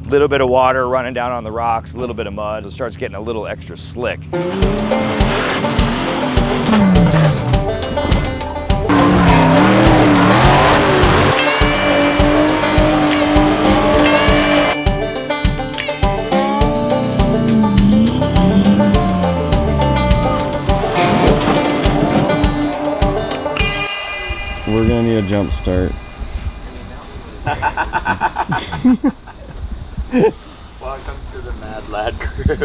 Little bit of water running down on the rocks, a little bit of mud. It starts getting a little extra slick. We're gonna need a jump start. Welcome to the Mad Lad crew.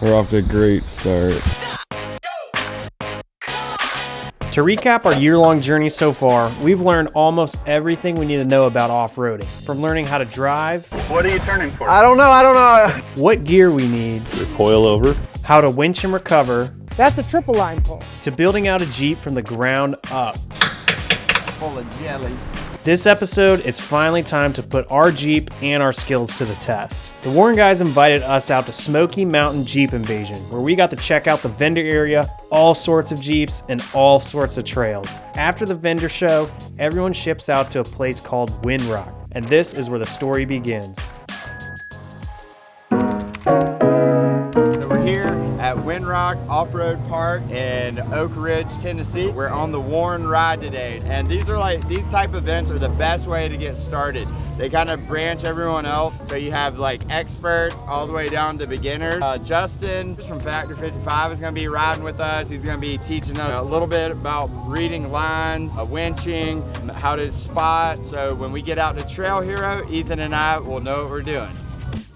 We're off to a great start. To recap our year-long journey so far, we've learned almost everything we need to know about off-roading. From learning how to drive, What are you turning for? I don't know. what gear we need, Coil over. how to winch and recover, That's a triple line pull. to building out a Jeep from the ground up. It's full of jelly. This episode, it's finally time to put our Jeep and our skills to the test. The Warren guys invited us out to Smokey Mountain Jeep Invasion, where we got to check out the vendor area, all sorts of Jeeps, and all sorts of trails. After the vendor show, everyone ships out to a place called Windrock, and this is where the story begins. So we're here at Windrock Off-Road Park in Oak Ridge, Tennessee. We're on the Warren ride today, and these type events are the best way to get started. They kind of branch everyone else, so you have like experts all the way down to beginners. Justin from Factor 55 is going to be riding with us. He's going to be teaching us a little bit about reading lines, winching, how to spot. So when we get out to Trail Hero, Ethan and I will know what we're doing.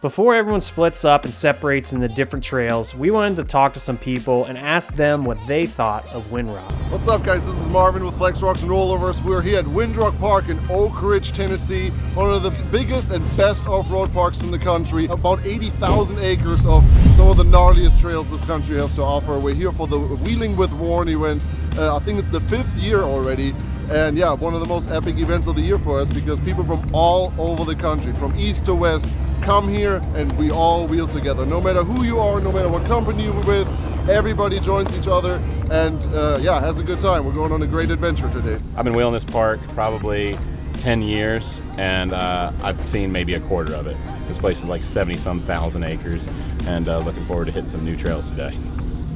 Before everyone splits up and separates in the different trails, we wanted to talk to some people and ask them what they thought of Windrock. What's up, guys? This is Marvin with Flex Rocks and Rollovers. We're here at Windrock Park in Oak Ridge, Tennessee, one of the biggest and best off-road parks in the country. About 80,000 acres of some of the gnarliest trails this country has to offer. We're here for the Wheeling with Warren event. I think it's the 5th year already. And yeah, one of the most epic events of the year for us, because people from all over the country, from east to west, come here and we all wheel together. No matter who you are, no matter what company you're with, everybody joins each other and yeah, has a good time. We're going on a great adventure today. I've been wheeling this park probably 10 years, and I've seen maybe a quarter of it. This place is like 70-some thousand acres, and looking forward to hitting some new trails today.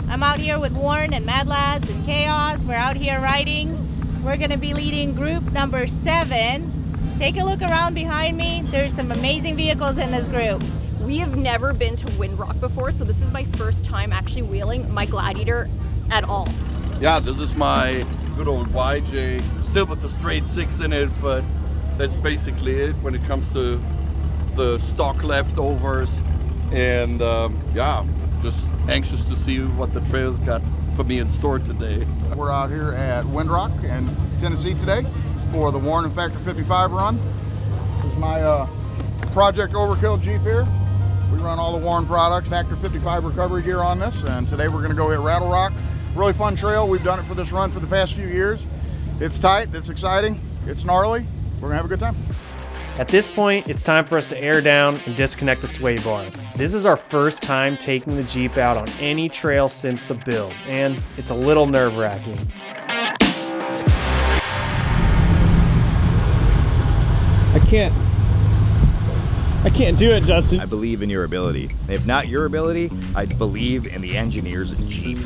I'm out here with Warren and Madlands and Chaos. We're out here riding. We're gonna be leading group number 7. Take a look around behind me. There's some amazing vehicles in this group. We have never been to Windrock before, so this is my first time actually wheeling my Gladiator at all. Yeah, this is my good old YJ, still with the straight 6 in it, but that's basically it when it comes to the stock leftovers. And yeah, just anxious to see what the trails got for me in store today. We're out here at Windrock in Tennessee today for the Warren and Factor 55 run. This is my Project Overkill Jeep here. We run all the Warren products, Factor 55 recovery gear on this, and today we're gonna go hit Rattle Rock. Really fun trail. We've done it for this run for the past few years. It's tight, it's exciting, it's gnarly. We're gonna have a good time. At this point, it's time for us to air down and disconnect the sway bar. This is our first time taking the Jeep out on any trail since the build, and it's a little nerve-wracking. I can't do it, Justin. I believe in your ability. If not your ability, I believe in the engineers at Jeep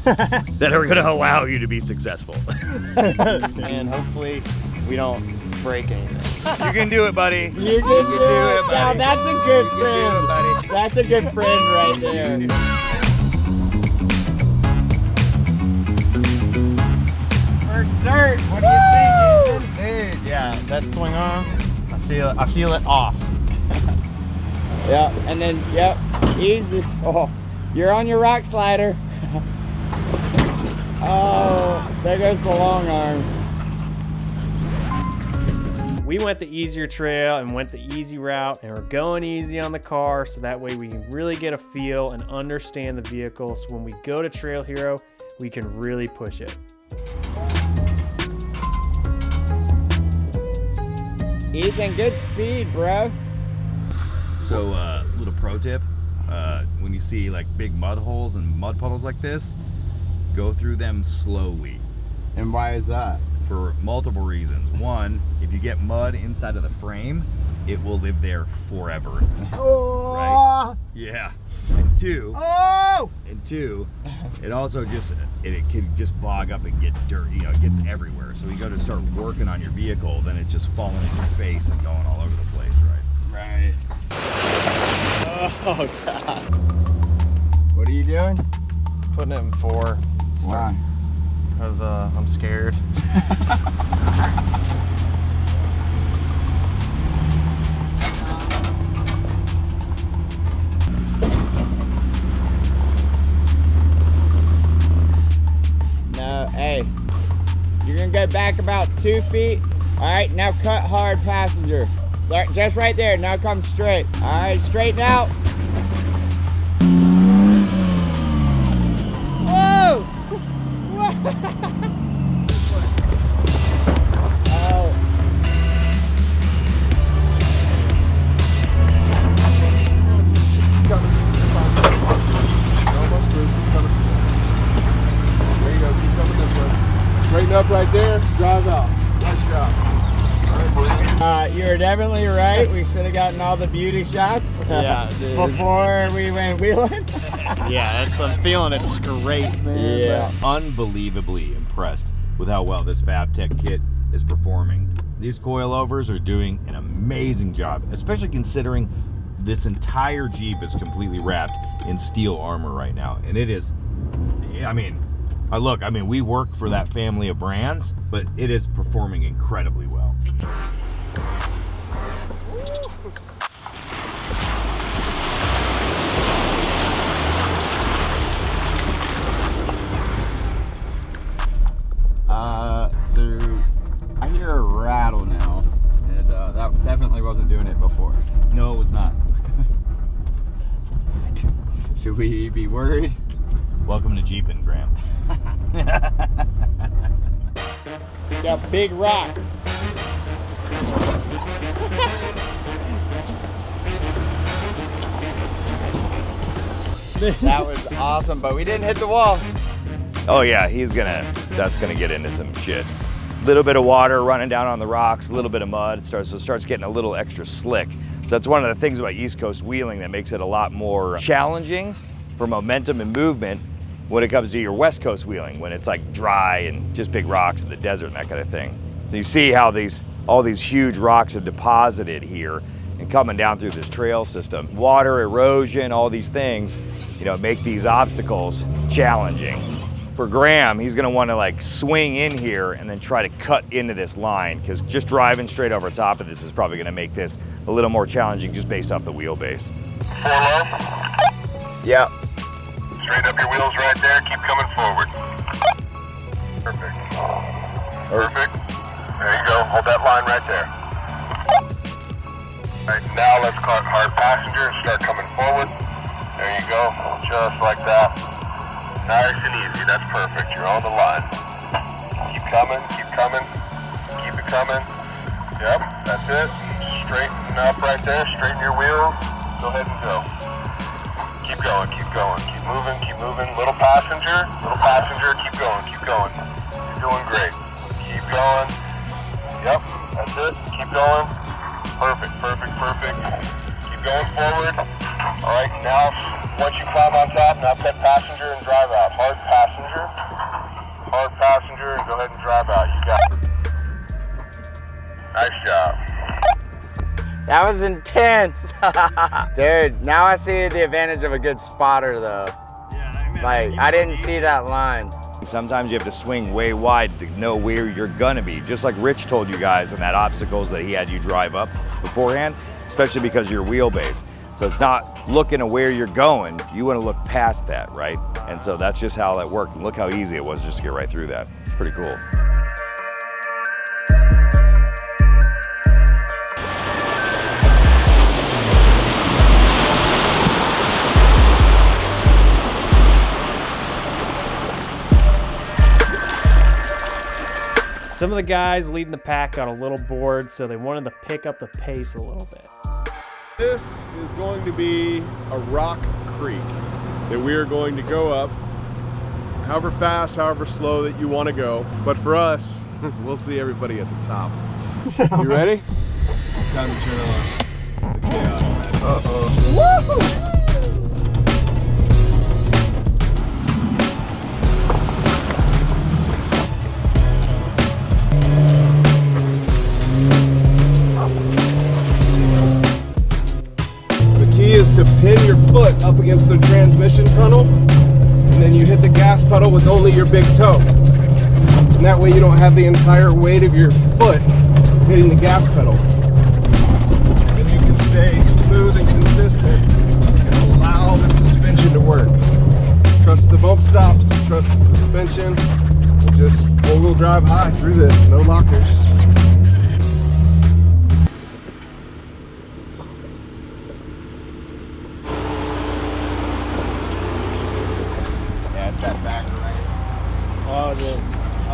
that are going to allow you to be successful. And hopefully we don't break anything. You can do it, buddy. You can do it, buddy. Now that's a good friend. Buddy. That's a good friend right there. First dirt. What do you think, Ethan? Dude, yeah, that swing arm. I feel it off. Yeah, and then yep, easy. Oh, you're on your rock slider. Oh, there goes the long arm. We went the easier trail and went the easy route, and we're going easy on the car so that way we can really get a feel and understand the vehicle, so when we go to Trail Hero, we can really push it. Ethan, good speed, bro. So, little pro tip, when you see like big mud holes and mud puddles like this, go through them slowly. And why is that? For multiple reasons. One, if you get mud inside of the frame, it will live there forever. Oh! Right? Yeah. And two, Oh! it also just it can just bog up and get dirty. You know, it gets everywhere. So you go to start working on your vehicle, then it's just falling in your face and going all over the place, right? Right. Oh God. What are you doing? Putting it in 4. Why? Because I'm scared. No, hey. You're gonna go back about 2 feet. All right, now cut hard, passenger. Just right there, now come straight. All right, straighten out. Whoa! Oh. There you go, keep coming this way. Straighten up right there, drive out. Nice job. You were definitely right. We should have gotten all the beauty shots Yeah, dude. before we went wheeling. Yeah, I'm feeling it's great, man. Yeah. Unbelievably impressed with how well this FabTech kit is performing. These coilovers are doing an amazing job, especially considering this entire Jeep is completely wrapped in steel armor right now. And it is, I mean, we work for that family of brands, but it is performing incredibly well. So I hear a rattle now, and that definitely wasn't doing it before. No, it was not. Should we be worried? Welcome to Jeepin', Graham. Got big rock. That was awesome, but we didn't hit the wall. Oh yeah, that's gonna get into some shit. Little bit of water running down on the rocks, a little bit of mud, it starts getting a little extra slick. So that's one of the things about East Coast wheeling that makes it a lot more challenging for momentum and movement when it comes to your West Coast wheeling, when it's like dry and just big rocks in the desert and that kind of thing. So you see how all these huge rocks have deposited here and coming down through this trail system. Water, erosion, all these things, make these obstacles challenging. For Graham, he's gonna wanna like swing in here and then try to cut into this line, because just driving straight over top of this is probably gonna make this a little more challenging just based off the wheelbase. 4 low. Yep. Straight up your wheels right there. Keep coming forward. Perfect. Perfect. There you go. Hold that line right there. All right, now let's cut hard passenger and start coming forward. There you go. Just like that. Nice and easy. That's perfect. You're on the line. Keep coming. Keep coming. Keep it coming. Yep. That's it. Straighten up right there. Straighten your wheels. Go ahead and go. Keep going, keep going, keep moving, keep moving. Little passenger, keep going, keep going. You're doing great. Keep going. Yep, that's it. Keep going. Perfect, perfect, perfect. Keep going forward. All right, now once you climb on top, now cut passenger and drive out. Hard passenger, and go ahead and drive out. You got it. Nice job. That was intense. Dude, now I see the advantage of a good spotter though. Like, I didn't see that line. Sometimes you have to swing way wide to know where you're gonna be, just like Rich told you guys in that obstacles that he had you drive up beforehand, especially because of your wheelbase. So it's not looking at where you're going, you wanna look past that, right? And so that's just how that worked. And look how easy it was just to get right through that. It's pretty cool. Some of the guys leading the pack got a little bored, so they wanted to pick up the pace a little bit. This is going to be a rock creek that we are going to go up, however fast, however slow that you want to go. But for us, we'll see everybody at the top. You ready? time to turn on the chaos, man. Uh-oh. The key is to pin your foot up against the transmission tunnel, and then you hit the gas pedal with only your big toe. And that way you don't have the entire weight of your foot hitting the gas pedal. And you can stay smooth and consistent and allow the suspension to work. Trust the bump stops, trust the suspension, and just four-wheel drive high through this, no lockers. Yeah, it's that back right. Oh, dude.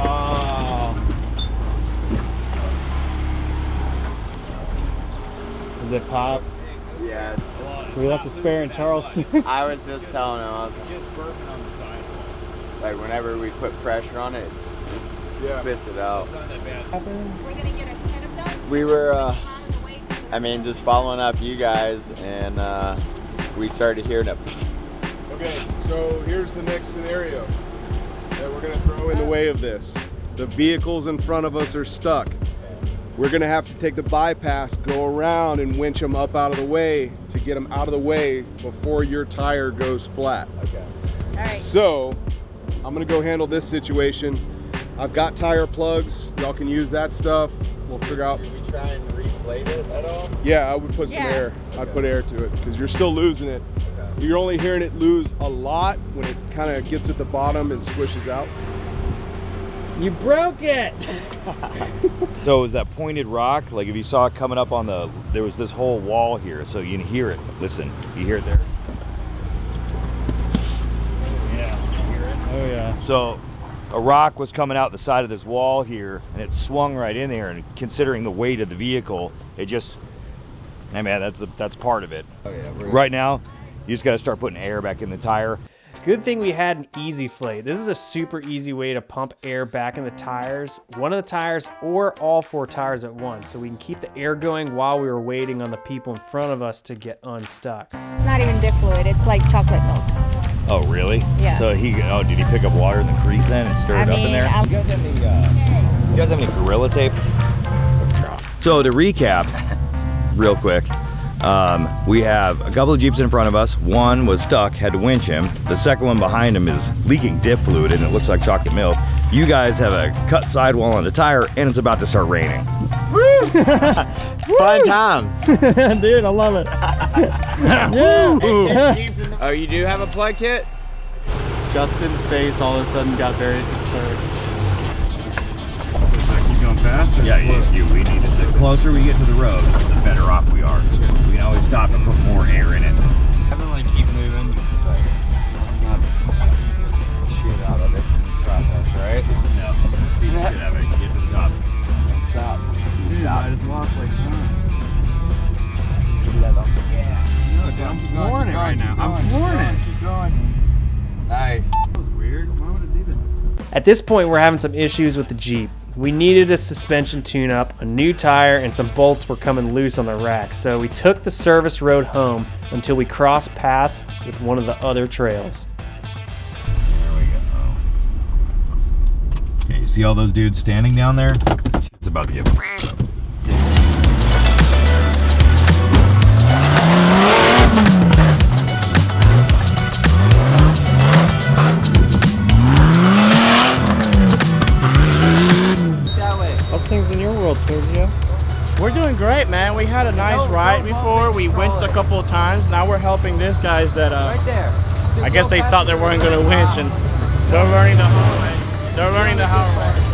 Oh. Is it popped? Yeah. We left the spare in Charleston. I was just telling him, I was Just burping on the sidewalk. like, whenever we put pressure on it, it spits it out. We're gonna get ahead of them. We were, I mean, just following up you guys, and we started hearing it. Okay, so here's the next scenario that we're gonna throw in the way of this. The vehicles in front of us are stuck. We're gonna have to take the bypass, go around and winch them up out of the way to get them out of the way before your tire goes flat. Okay. All right. So, I'm gonna go handle this situation. I've got tire plugs, y'all can use that stuff. We'll figure out. Should we try and reflate it at all? Yeah, I would put some Yeah. air. I'd put air to it because you're still losing it. Okay. You're only hearing it lose a lot when it kind of gets at the bottom and squishes out. You broke it! So it was that pointed rock, like if you saw it coming up on there was this whole wall here, so you can hear it. Listen, you hear it there? Yeah, you hear it? Oh, yeah. So a rock was coming out the side of this wall here, and it swung right in there, and considering the weight of the vehicle, it just, hey man, that's part of it. Oh yeah. Right now, you just gotta start putting air back in the tire. Good thing we had an easy flate. This is a super easy way to pump air back in the tires, one of the tires or all four tires at once, so we can keep the air going while we were waiting on the people in front of us to get unstuck. It's not even diff fluid. It's like chocolate milk. Oh really? Yeah. So did he pick up water in the creek then and stir it up in there? You guys have any Gorilla Tape? So to recap, real quick, we have a couple of Jeeps in front of us. One was stuck, had to winch him. The second one behind him is leaking diff fluid and it looks like chocolate milk. You guys have a cut sidewall on the tire and it's about to start raining. Fun times. Dude, I love it. Oh, you do have a plug kit? Justin's face all of a sudden got very concerned. Keep going fast? Yeah, we need it. The closer we get to the road, the better off we are. We can always stop and put more air in it. Definitely keep moving. Not shit out of it in the process, right? No, beat the shit out of it. Get to the top. Stop. Dude, I just lost like time. I'm flooring it right now. I'm flooring it. Keep going. Nice. That was weird. Why would it do that? At this point, we're having some issues with the Jeep. We needed a suspension tune-up, a new tire, and some bolts were coming loose on the rack, so we took the service road home until we crossed paths with one of the other trails. There we go. Okay, you see all those dudes standing down there? It's about to get How's things in your world, Sergio? We're doing great, man. We had a nice ride before. We went a couple of times. Now we're helping these guys that Right there. I guess they thought they weren't going to winch, and they're learning the hard way. They're learning the hard way.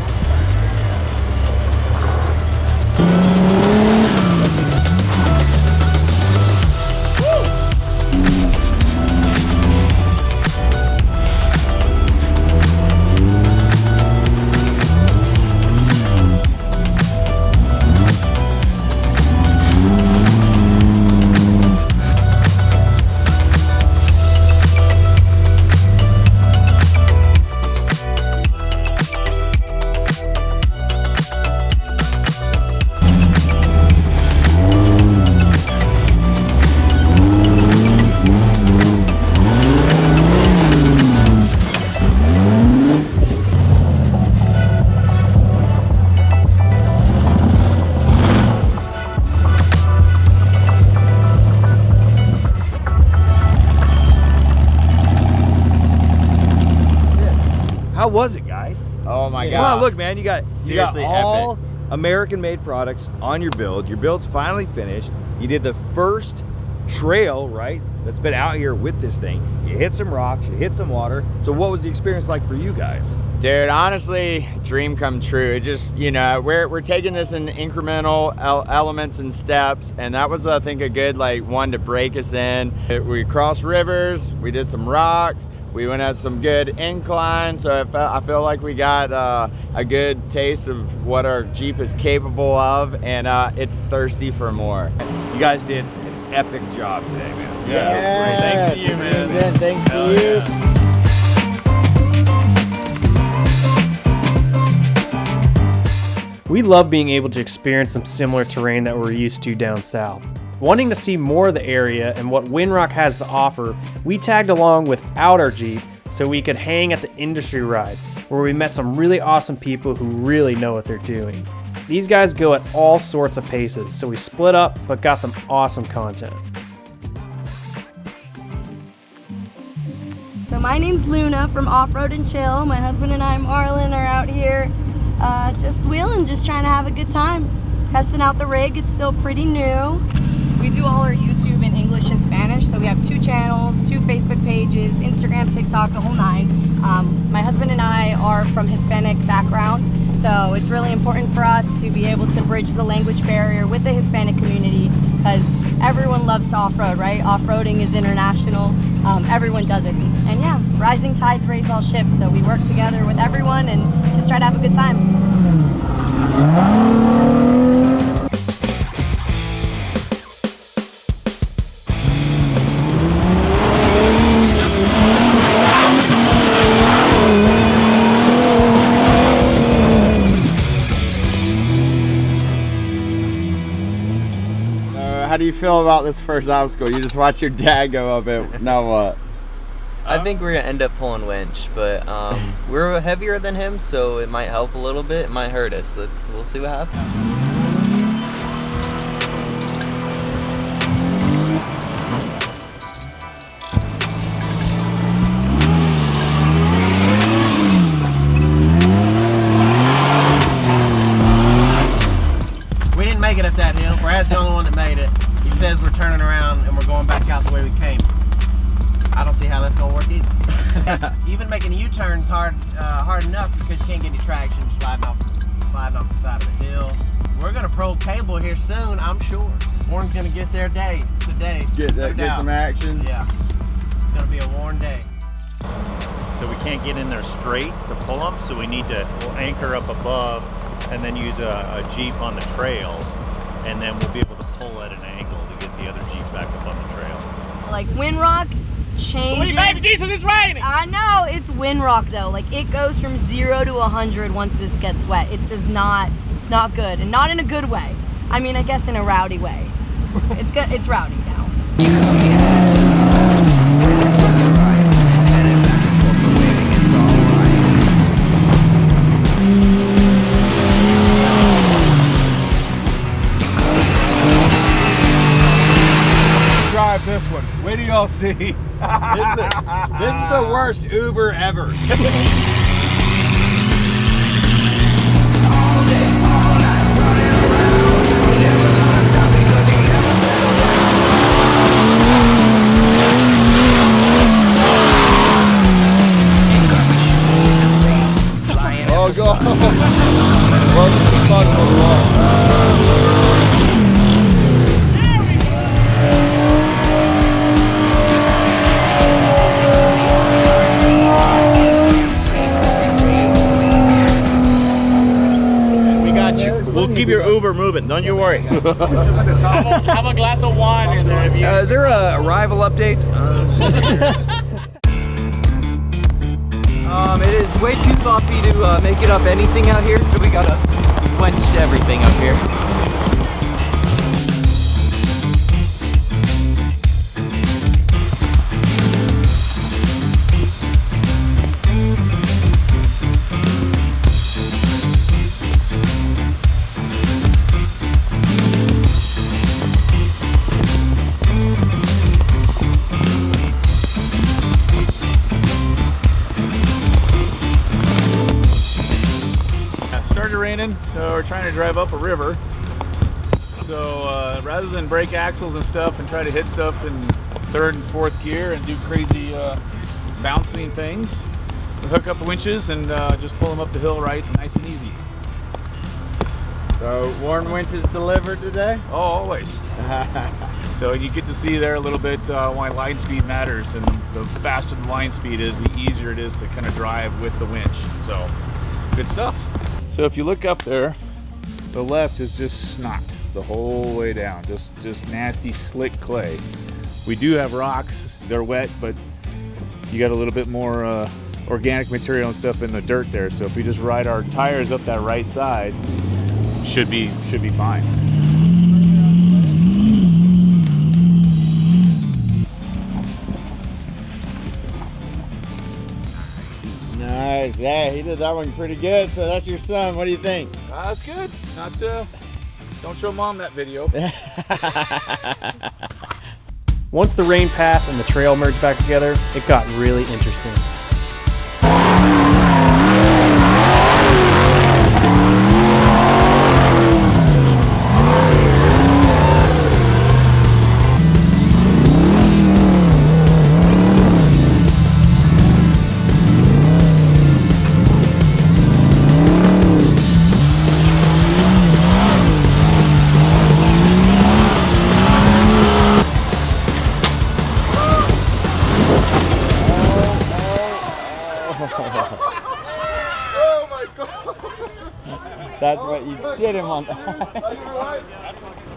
was it, guys? Oh my Come on, God. look, man, you got Seriously all epic. American-made products on your build. Your build's finally finished. You did the first trail, right, that's been out here with this thing. You hit some rocks, you hit some water. So what was the experience like for you guys? Dude, honestly, dream come true. It just, you know, we're taking this in incremental elements and steps, and that was, I think, a good one to break us in. We crossed rivers, we did some rocks, we went at some good inclines, so I feel like we got a good taste of what our Jeep is capable of, and it's thirsty for more. You guys did an epic job today, man. Yeah. Thanks to you, man. Thanks to you. We love being able to experience some similar terrain that we're used to down south. Wanting to see more of the area and what Windrock has to offer, we tagged along without our Jeep so we could hang at the industry ride, where we met some really awesome people who really know what they're doing. These guys go at all sorts of paces, so we split up but got some awesome content. So my name's Luna from Off-Road and Chill. My husband and I, Marlon, are out here just wheeling, just trying to have a good time. Testing out the rig, it's still pretty new. We do all our YouTube in English and Spanish, so we have 2 channels, 2 Facebook pages, Instagram, TikTok, the whole 9. My husband and I are from Hispanic background, so it's really important for us to be able to bridge the language barrier with the Hispanic community, because everyone loves to off-road, right? Off-roading is international, everyone does it. And yeah, rising tides raise all ships, so we work together with everyone and just try to have a good time. How do you feel about this first obstacle? You just watch your dad go up it. Now what? I think we're gonna end up pulling winch, but we're heavier than him, so it might help a little bit. It might hurt us. We'll see what happens. We didn't make it up that hill. Brad's the only one that made it. He says we're turning around and we're going back out the way we came. I don't see how that's gonna work either. Even making U-turns hard enough because you can't get any traction sliding off the side of the hill. We're gonna pro cable here soon, I'm sure. Warren's gonna get there today. Get no get doubt. some action. Yeah, it's gonna be a Warren day. So we can't get in there straight to pull them, so we need to anchor up above and then use a Jeep on the trail, and then we'll be able to pull at an angle to get the other Jeep back up on the trail. Like Windrock changes. Sweet baby Jesus, it's raining! I know, it's Windrock though. Like it goes from 0 to 100 once this gets wet. It does not, it's not good, and not in a good way. I mean, I guess in a rowdy way. It's good, it's rowdy now. Drive this one. Wait till y'all see. This is the worst Uber ever. Oh God! What's the fun of the walk? We got you. We'll keep your Uber moving, don't you worry. Have a glass of wine in there if you... Is there a arrival update? It is way too sloppy to make it up anything out here, so we gotta quench everything up here. So we're trying to drive up a river. So rather than break axles and stuff and try to hit stuff in 3rd and 4th gear and do crazy bouncing things, we hook up winches and just pull them up the hill right, nice and easy. So Warren winches delivered today? Oh, always. So you get to see there a little bit why line speed matters, and the faster the line speed is, the easier it is to kind of drive with the winch. So good stuff. So if you look up there, the left is just snot the whole way down, just nasty slick clay. We do have rocks, they're wet, but you got a little bit more organic material and stuff in the dirt there. So if we just ride our tires up that right side, should be fine. Nice. Yeah, he did that one pretty good. So that's your son. What do you think? That's good. Not don't show mom that video. Once the rain passed and the trail merged back together, it got really interesting. Oh my God! That's what you did him on.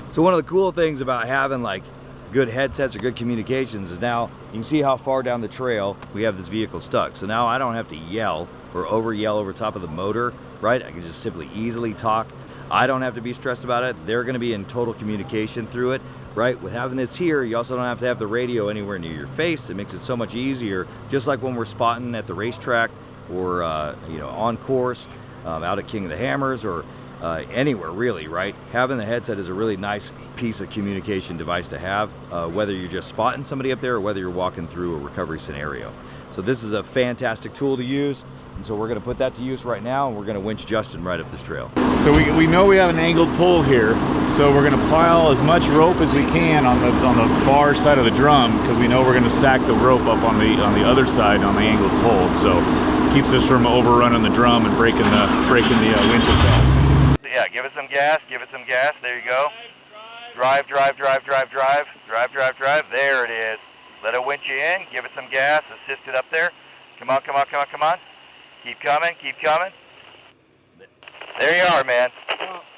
So one of the cool things about having like good headsets or good communications is now you can see how far down the trail we have this vehicle stuck. So now I don't have to yell or over yell over top of the motor, right? I can just simply easily talk. I don't have to be stressed about it. They're gonna be in total communication through it, right? With having this here, you also don't have to have the radio anywhere near your face. It makes it so much easier, just like when we're spotting at the racetrack or on course, out at King of the Hammers, or anywhere really, right? Having the headset is a really nice piece of communication device to have, whether you're just spotting somebody up there or whether you're walking through a recovery scenario. So this is a fantastic tool to use, and so we're gonna put that to use right now, and we're gonna winch Justin right up this trail. So we know we have an angled pull here, so we're gonna pile as much rope as we can on the far side of the drum, because we know we're gonna stack the rope up on the other side on the angled pull. So keeps us from overrunning the drum and breaking the winch itself. Yeah, give it some gas, there you go. Drive. There it is. Let it winch you in, give it some gas, assist it up there. Come on. Keep coming. There you are, man.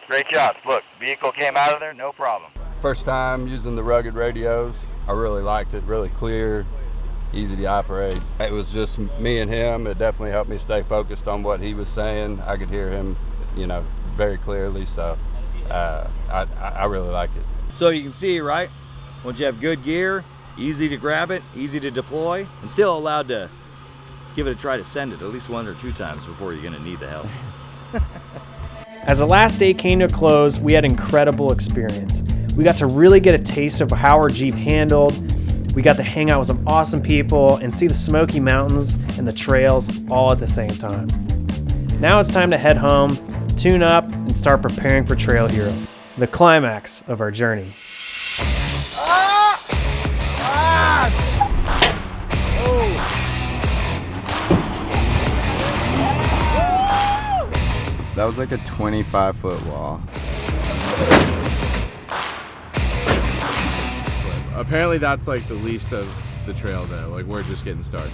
Great job. Look, vehicle came out of there, no problem. First time using the rugged radios. I really liked it, really clear, easy to operate. It was just me and him. It definitely helped me stay focused on what he was saying. I could hear him, very clearly, so I really like it. So you can see, right, once you have good gear, easy to grab it, easy to deploy, and still allowed to give it a try to send it at least 1 or 2 times before you're gonna need the help. As the last day came to a close, we had incredible experience. We got to really get a taste of how our Jeep handled. We got to hang out with some awesome people and see the Smoky Mountains and the trails all at the same time. Now it's time to head home, tune up, and start preparing for Trail Hero, the climax of our journey. That was like a 25-foot wall. Apparently that's like the least of the trail though. Like we're just getting started.